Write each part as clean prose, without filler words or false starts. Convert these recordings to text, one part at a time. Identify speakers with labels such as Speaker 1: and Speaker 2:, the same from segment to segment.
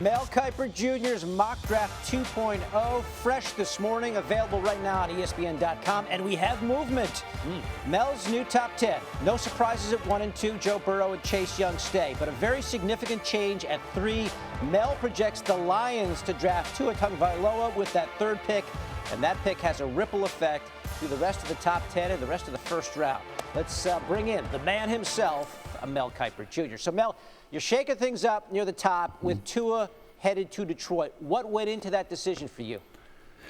Speaker 1: Mel Kiper Jr.'s Mock Draft 2.0, fresh this morning, available right now on ESPN.com, and we have movement. Mel's new top 10. No surprises at 1 and 2. Joe Burrow and Chase Young stay, but a very significant change at 3. Mel projects the Lions to draft Tua Tagovailoa with that 3rd pick, and that pick has a ripple effect through the rest of the top 10 and the rest of the first round. Let's bring in the man himself, Mel Kiper Jr. So, Mel, you're shaking things up near the top with Tua headed to Detroit. What went into that decision for you?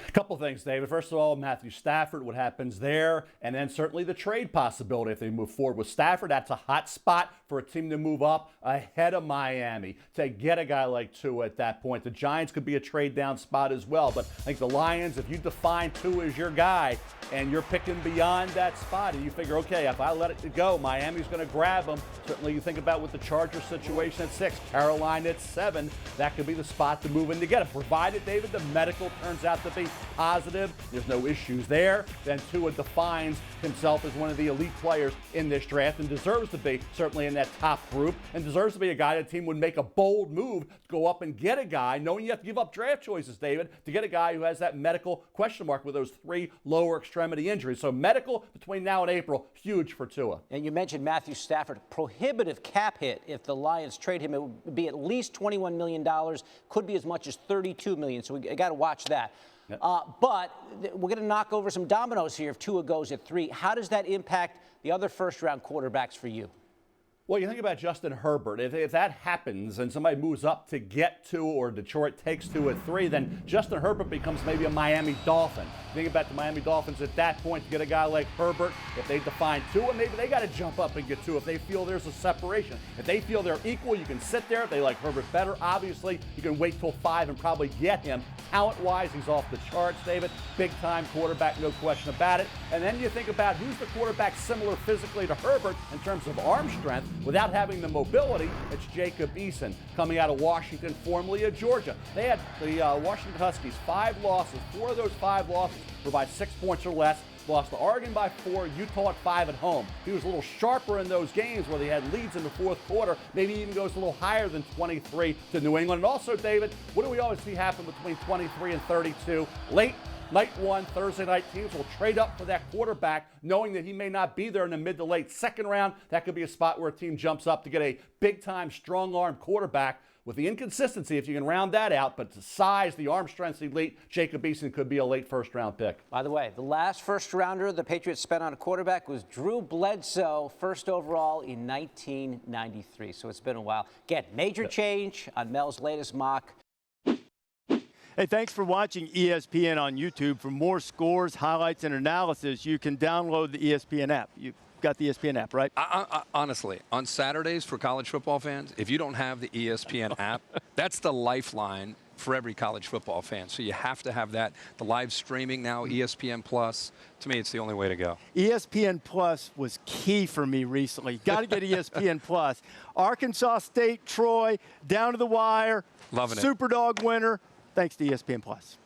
Speaker 2: A couple things, David. First of all, Matthew Stafford, what happens there, and then certainly the trade possibility if they move forward with Stafford. That's a hot spot for a team to move up ahead of Miami to get a guy like Tua at that point. The Giants could be a trade down spot as well, but I think the Lions, if you define Tua as your guy and you're picking beyond that spot and you figure, okay, if I let it go, Miami's going to grab him. Certainly you think about with the Chargers situation at 6, Carolina at 7, that could be the spot to move in to get him. Provided, David, the medical turns out to be positive, there's no issues there, then Tua defines himself as one of the elite players in this draft and deserves to be certainly in that top group and deserves to be a guy that team would make a bold move to go up and get a guy, knowing you have to give up draft choices, David, to get a guy who has that medical question mark with those 3 lower extremity injuries. So medical between now and April, huge for Tua.
Speaker 1: And you mentioned Matthew Stafford, prohibitive cap hit. If the Lions trade him, it would be at least $21 million, could be as much as $32 million. So we got to watch that. Yep. But we're going to knock over some dominoes here if Tua goes at 3. How does that impact the other first-round quarterbacks for you?
Speaker 2: Well, you think about Justin Herbert. If that happens and somebody moves up to get Tua or Detroit takes Tua at 3, then Justin Herbert becomes maybe a Miami Dolphin. Think about the Miami Dolphins at that point to get a guy like Herbert. If they define Tua, maybe they got to jump up and get Tua if they feel there's a separation. If they feel they're equal, you can sit there. If they like Herbert better, obviously, you can wait till 5 and probably get him. Talent-wise, he's off the charts, David. Big-time quarterback, no question about it. And then you think about who's the quarterback similar physically to Herbert in terms of arm strength without having the mobility. It's Jacob Eason coming out of Washington, formerly of Georgia. They had the Washington Huskies 5 losses. 4 of those 5 losses were by 6 points or less. Lost to Oregon by 4, Utah at 5 at home. He was a little sharper in those games where they had leads in the 4th quarter. Maybe even goes a little higher than 23 to New England. And also, David, what do we always see happen between 23 and 32? Late night one, Thursday night, teams will trade up for that quarterback, knowing that he may not be there in the mid to late 2nd round. That could be a spot where a team jumps up to get a big-time, strong-arm quarterback. With the inconsistency, if you can round that out, but the size, the arm strength elite, Jacob Eason could be a late first-round pick.
Speaker 1: By the way, the last first-rounder the Patriots spent on a quarterback was Drew Bledsoe, first overall in 1993. So it's been a while. Again, major change on Mel's latest mock.
Speaker 3: Hey, thanks for watching ESPN on YouTube. For more scores, highlights, and analysis, you can download the ESPN app. You've got the ESPN app, right?
Speaker 4: Honestly, on Saturdays for college football fans, if you don't have the ESPN app, that's the lifeline for every college football fan. So you have to have that. The live streaming now, ESPN Plus. To me, it's the only way to go. ESPN Plus was key for me recently. Got to get ESPN Plus. Arkansas State, Troy, down to the wire. Loving it. Superdog winner. Thanks to ESPN Plus.